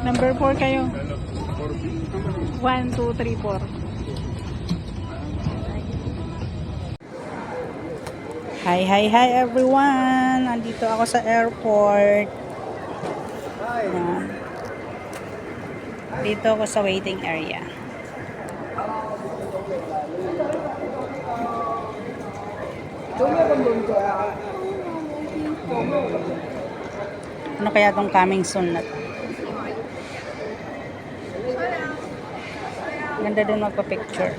Number 4 kayo. 1, 2, 3, 4. Hi everyone! Nandito ako sa airport. Dito ako sa waiting area. Ano kaya tong coming soon na to? Ganda din magpa-picture.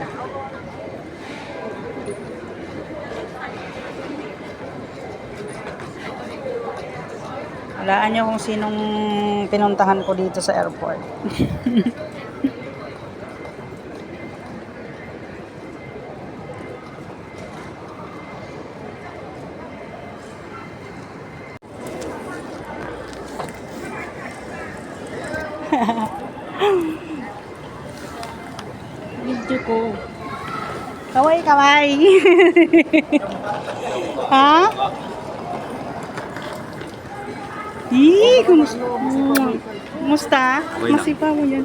Walaan nyo kung sinong pinuntahan ko dito sa airport. Video ko. Kaway. Ha? Kumusta? Kumusta? Masipa mo yan.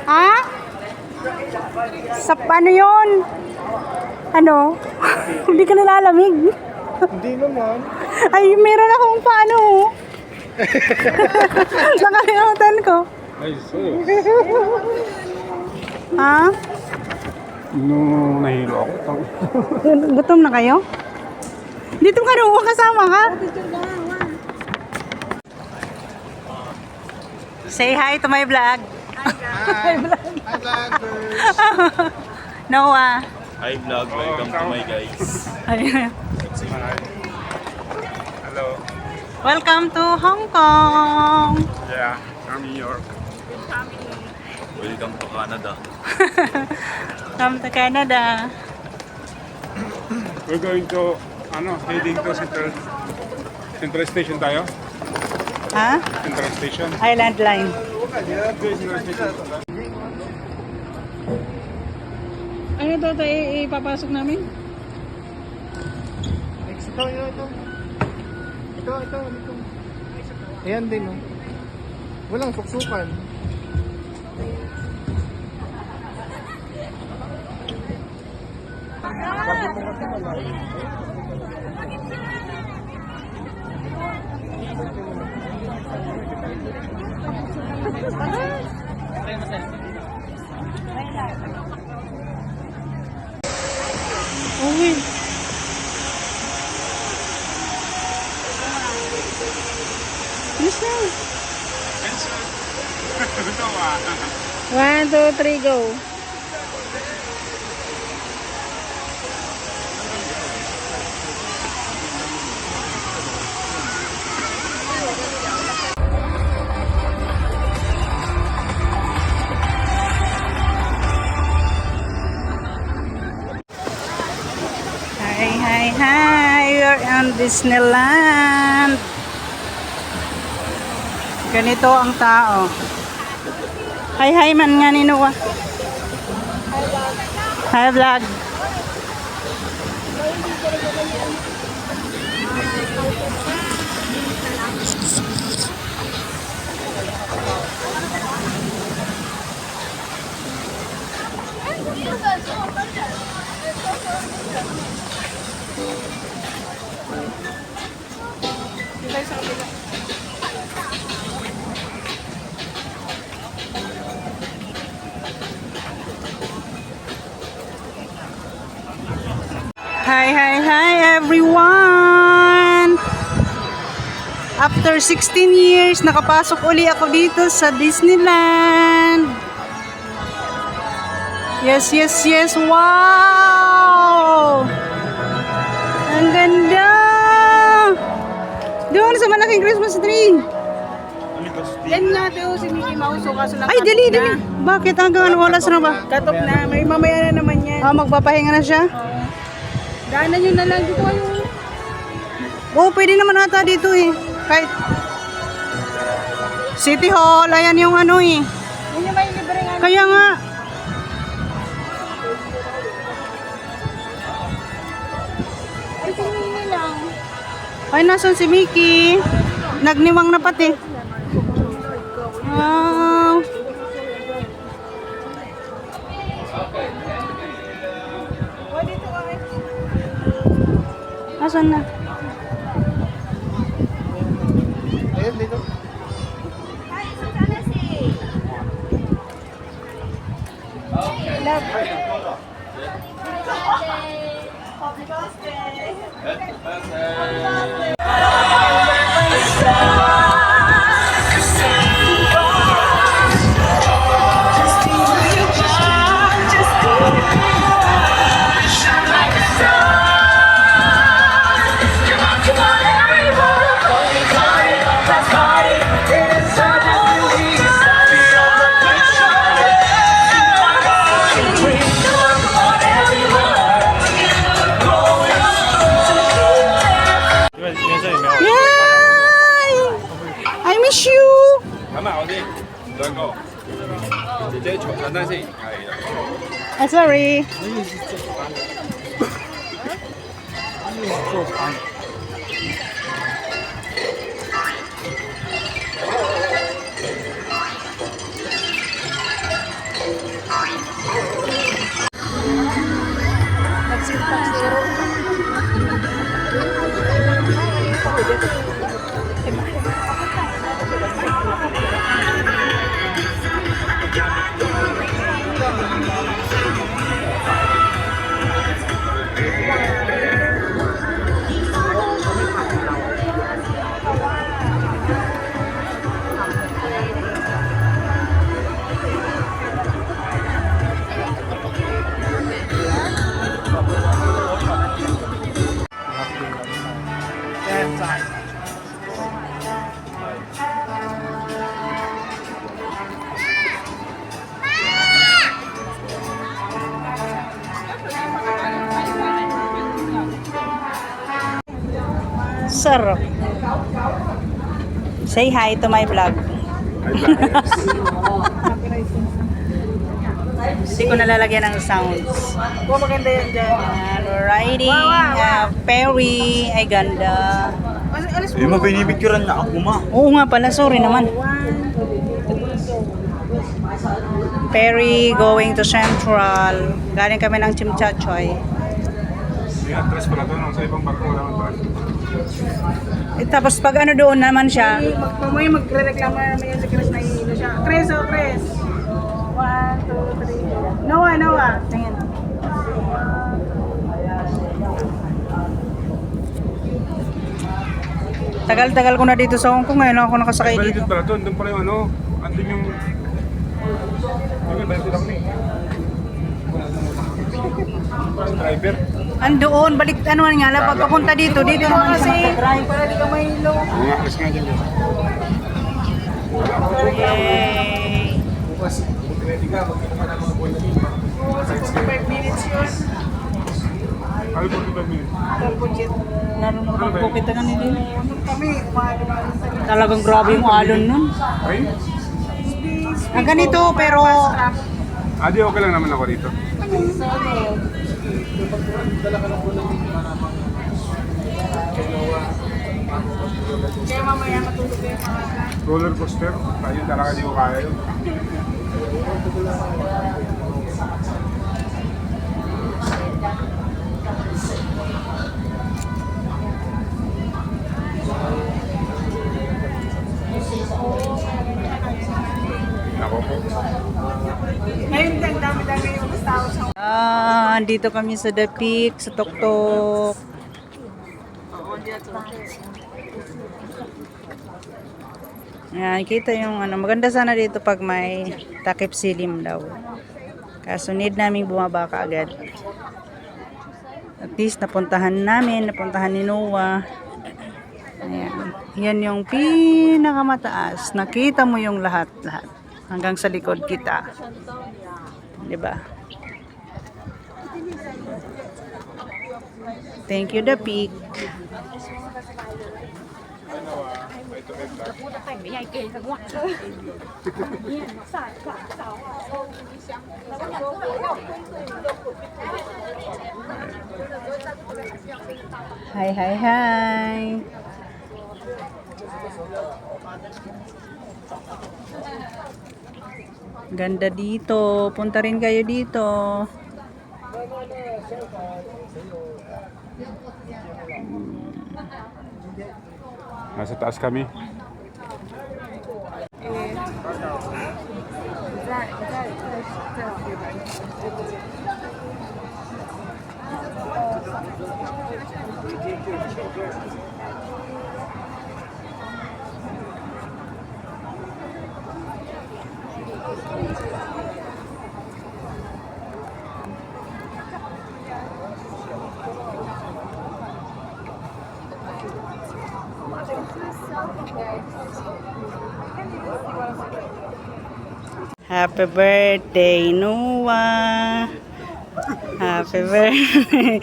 Ha? Sa ano yun? Ano? Hindi ka nalalamig? Hindi naman. Ay, meron akong paano. Nakalimutan ko. Ay, sus. Ha? Nung nahilo ako. Gutom na kayo? Dito ka rin, kasama ka? Say hi to my vlog. Hi, vloggers. Noah. Hi vlog, welcome to my guys. Hello. Welcome to Hong Kong. Yeah, from New York. Welcome to Canada. Come to Canada. We're going to, heading to Central Station tayo. Ha? Central Station. Island Line. Central Station. Ano to tayo ipapasok namin? Ito. Ayan din, no? Walang suksukan. Uy. Yes na. 1, 2, 3, go. Hi, we're on Disneyland. Ganito ang tao. Hi man nga ni Noah. Hi vlog. Hi everyone! After 16 years, nakapasok uli ako dito sa Disneyland. Yes! Wow! Ang ganda! Doon sa malaking Christmas tree. Yan nga daw si Mickey Mouse, so kaso lang Ay, dali. Bakit? Hanggang ano oras na ba? katok na, may mamaya na naman yan. Magpapahinga na siya? Daanan nyo na lang dito kayo. Oo, pwede naman ata dito eh. Kahit City Hall, ayan yung ano eh. Yun yung may libre nga. Kaya nga. Ay, tingin lang. Ay, nasan si Mickey? Nagniwang na pati. Wow. Asan na? Yay! I miss you! 咁啊，我啲兩個，姐姐坐簡單先，係啦。 Ah, sorry. Sarap. Say hi to my vlog. Hindi ko nalalagyan ng sounds. Oh, maganda yan dyan. And we're riding ferry. Ay, ganda. Alis Hindi mo binibigyan na ako ma. Oo nga pala, sorry naman. Ferry going to Central. Galing kami ng Chimchachoy. May address pala doon, sa ibang barko wala ang address. Eh, tapos pag ano doon naman siya, Mamaya magre-reklamo naman yan sa Chris na hihilo siya. Chris, oh Chris. 1, 2, 3. Noah, Noah. tingin. Tagal-tagal ko na dito sa Hong Kong, ngayon lang ako nakasakay Balik dito. pala doon pala yung ano, andun yung... Yung balik lang ni. Driver. Andoon, balik ano nga lang, pagpapunta dito naman Kasi, kasi. para di ka mahilo. Mga alis nga dyan. Yay! Ready ka, magkita ka ng mga buwan na dito. 65 minutes yun. Ano 45 minutes? Budget. Naroon na pagpukit na kanila. Kami, kumain sa Talagang grabe yung alon nun. Ay? Ang ganito, pero Adi, okay lang naman ako dito. Kaya mamaya matulog kayo mga Roller coaster, tayo talaga di ko kaya yun. Nako po. Ngayon, ang dami-dami yung tao sa andito kami sa The Peak, sa Tuktok. Ayan, kita yung ano, maganda sana dito pag may takip silim daw. Kaso need namin bumaba kaagad. At least napuntahan ni Noah. Ayan. Yan yung pinakamataas. Nakita mo yung lahat-lahat. Hanggang sa likod kita. Diba? Thank you, The Peak. Hi, hi, hi. Ganda dito. Punta rin kayo dito. Nasa taas kami. Happy birthday, Noah. Happy birthday.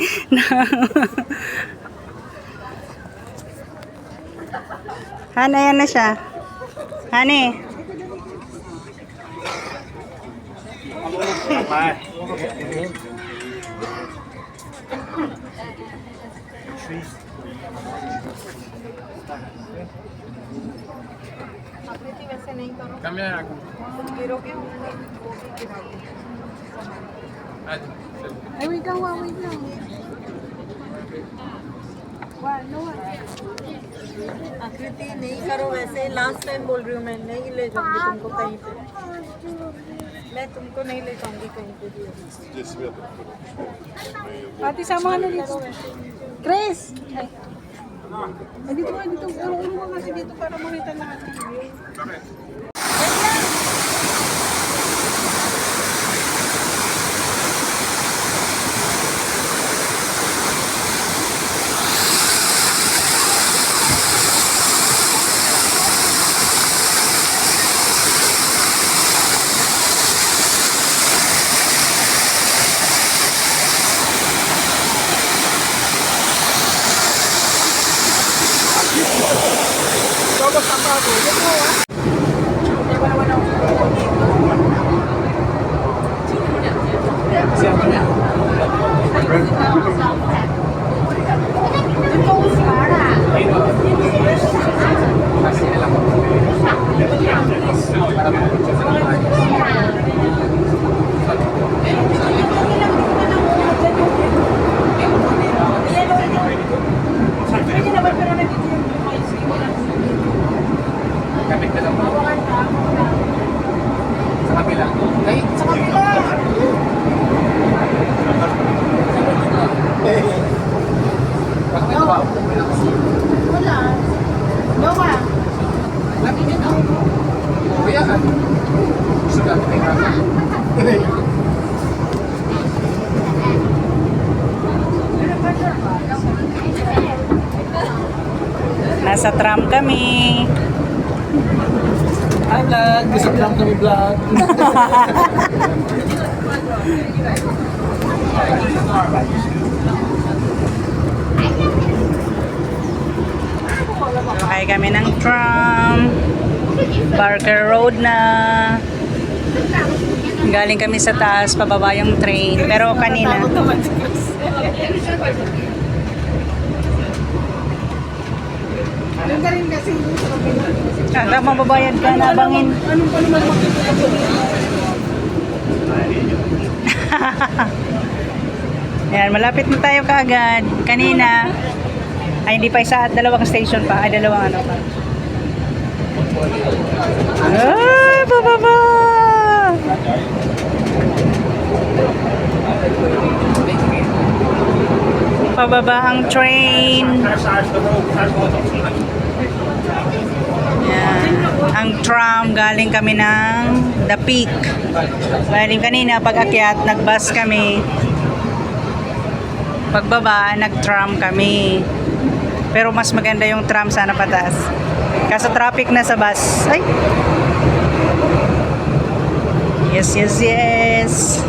Hana, yan na siya. Hani. Ay, wait lang, wait lang. आकृति नहीं करो वैसे last time बोल रही हूँ मैं नहीं ले जाऊंगी तुमको कहीं पे मैं तुमको नहीं ले जाऊंगी कहीं पे भी Ate, sama ka na dito. Chris! Ay. Ay, dito nga, dito. Ulo ka kasi dito para makita lahat ng view. Nasa tram kami. Hi vlog! Nasa tram kami vlog. Sakay kami ng tram. Barker Road na. Galing kami sa taas, pababa yung train. Pero kanina. Doon ka rin kasi sa kabila. Hanggang mababayad ka na bangin. Anong pa naman makikita ko dito? Ayan, malapit na tayo kaagad. Kanina, ay hindi pa isa at dalawang station pa. Ay, dalawang ano pa. Ay, bababa! Pababa ang train. Ayan. Ang tram, galing kami ng The Peak. Galing kanina, pag-akyat, nag-bus kami. Pagbaba, nag-tram kami. Pero mas maganda yung tram sana pataas. Kaso traffic na sa bus. Ay! Yes, yes, yes.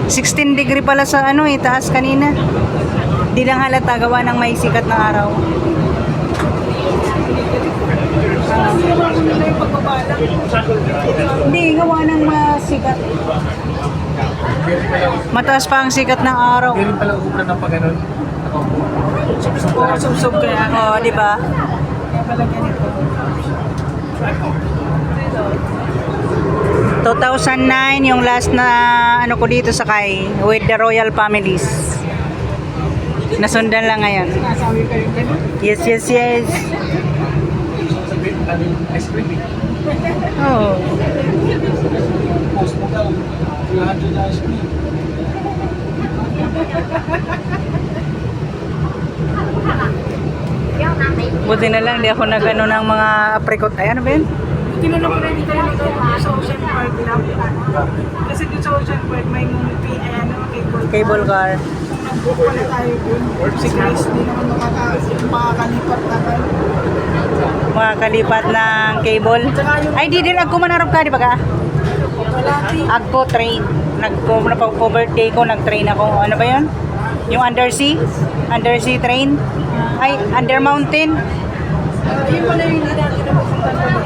16 degree pala sa ano taas kanina. Di lang halata gawa ng may sikat na araw. Hindi, gawa ng sikat. Mataas pa ang sikat ng araw. Hindi rin pala ubra ng pag-anon. Sub-sub kaya. Oo, di ba? Kaya pala ganito. 2009 yung last na ano ko dito sakay with the royal families. Nasundan lang ngayon. Yes, yes, yes. Ice cream. Oh. Post mo daw. 300 na ice cream. Buti na lang, di ako nagano ng mga apricot. Ay, ano ba yun? Tinanong ko na dito yung sa Ocean Park lang. Kasi dito sa Ocean Park may Cable car. Nag-book pala tayo dun. Si Chris, di naman makakalipat naman. Makakalipat ng cable. Ay, di din ako manarap ka, di ba ka? Wala Ako train. Nag-birthday ko, nag-train ako. Ano ba yun? Yung undersea? Undersea train? Ay, under mountain? Yun pala yung hindi natin napupuntan pa na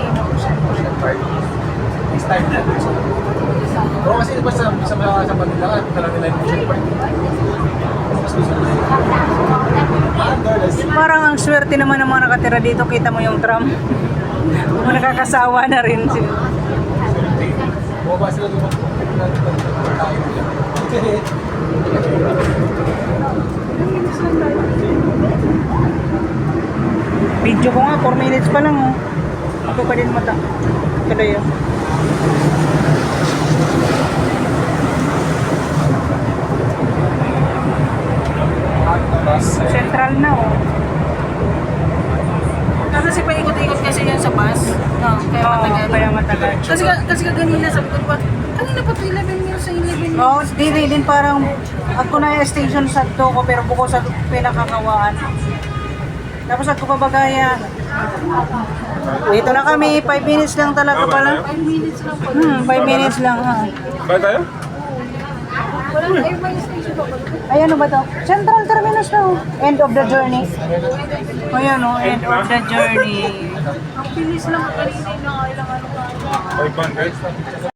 Next time na. Oo, kasi diba sa Manila ka, punta lang nila yung Ocean Park. Mas gusto nila. Parang ang swerte naman ng mga nakatira dito. Kita mo yung tram. Mga nakakasawa na rin sila. Bumaba sila doon tayo nila. Video ko nga, 4 minutes pa lang. Oh. Ako pa din mata. Tuloy yun. Central na oh. Kasi paikot-ikot kasi yan sa bus. No, kaya Oo, matagal. kaya matagal. Kasi kanina sabi ko ba, kanina pa 11 minutes sa 11 minutes. Oo, din parang ako na yung station sa to ko pero buko sa pinakakawaan. Tapos ako pabagaya. Dito na kami, 5 minutes lang talaga pala. 5 minutes lang po. 5 minutes lang ha. Ba tayo? Walang airline station pa ba? Ay ano ba to? Central Terminus na oh. End of the journey. Ayan oh, end of the journey. Ang bilis lang kanina yung nakailangan ko. 500?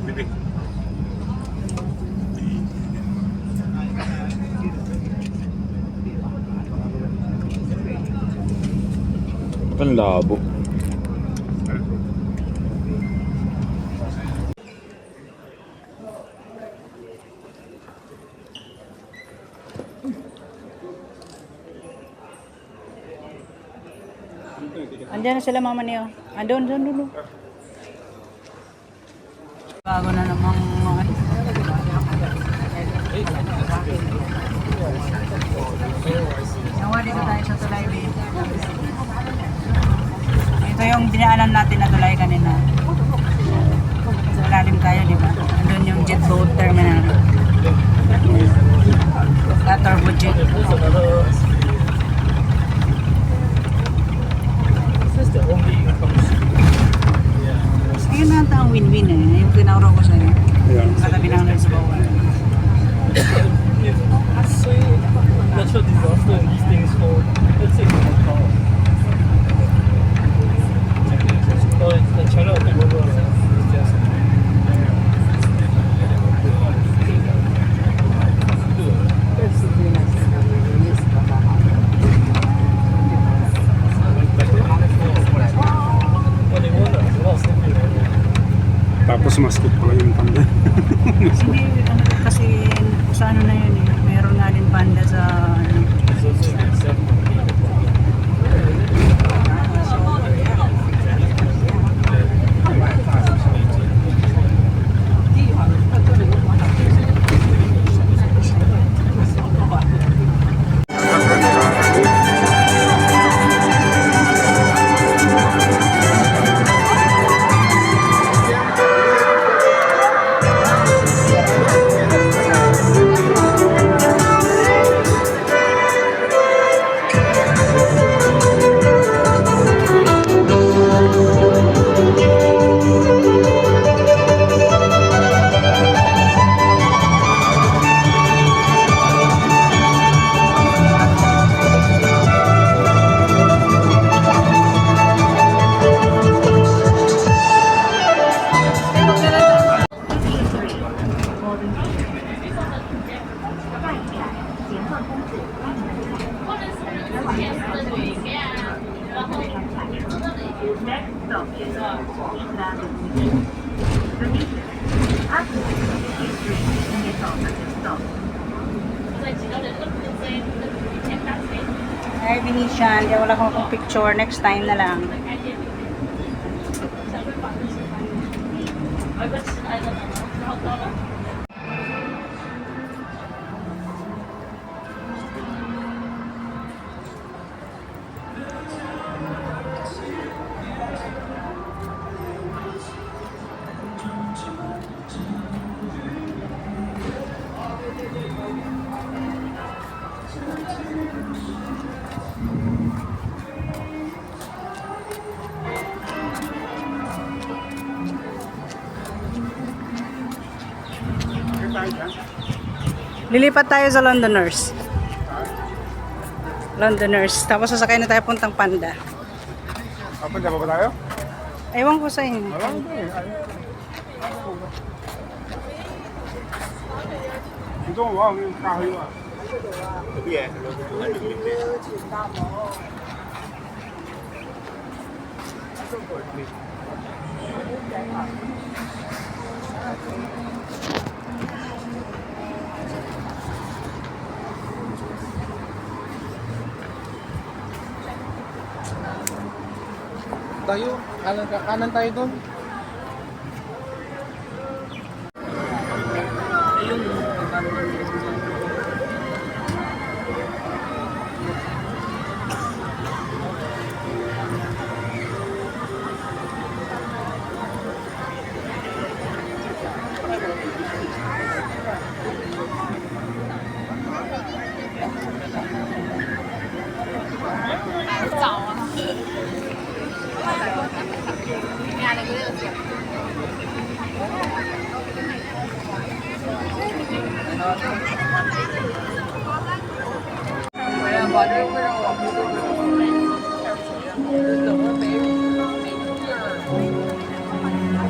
Bibi. Ang labo. Andiyan na sila mama niyo. Andun, doon. Bago na namang mga Nawa dito tayo sa tulay din. Ito yung dinaanan natin na tulay kanina. Sa lalim tayo, di ba? Andun yung jet boat terminal. Turbo jet. Ayun na ang win-win eh. Yung tinawro ko sa'yo. Yeah. Katabi ng nurse bawal. That's what these things for. Let's say for car. Oh, it's the channel of the world. It's just. Tapos maskot pala yung panda. Hindi, ano kasi sa ano na yun eh. Meron nga din panda sa ano. Ay, Venetian. Di wala akong picture. Next time na lang. Lilipat tayo sa Londoners. Londoners. Tapos sasakay na tayo puntang Panda. Papunta pa ba tayo? Ewan ko sa inyo. Wala ba eh. Ito, wow, yung kahoy mo. Tayo, kanan tayo doon.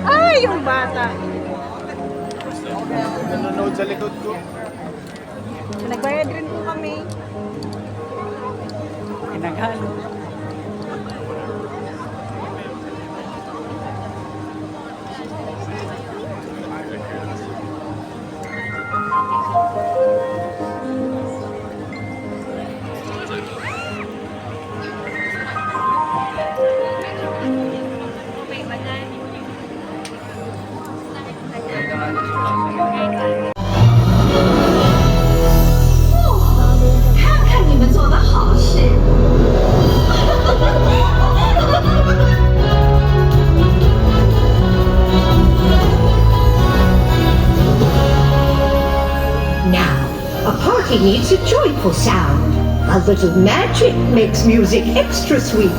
Ay, yung bata. Nanonood sa likod ko. Nagbayad rin po kami. Pinaghalo. Now, a party needs a joyful sound. A little magic makes music extra sweet.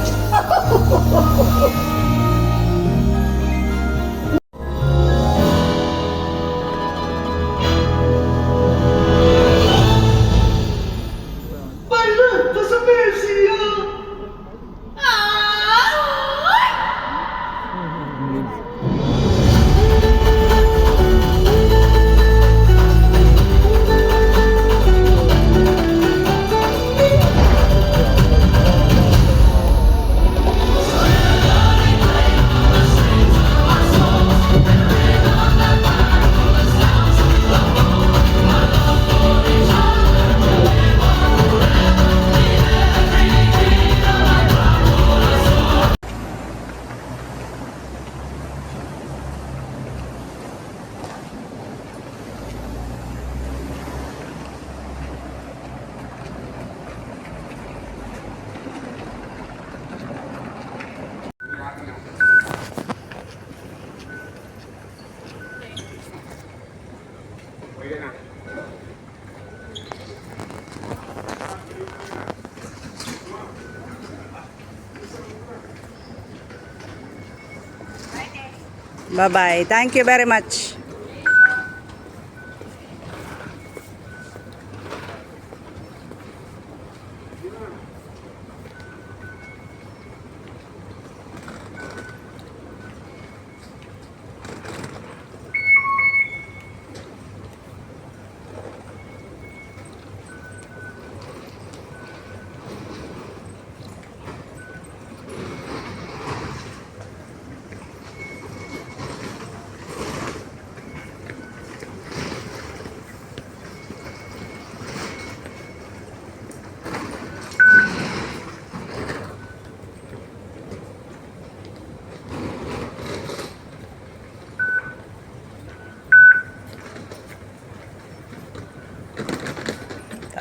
Bye-bye. Thank you very much.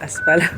Taas pala.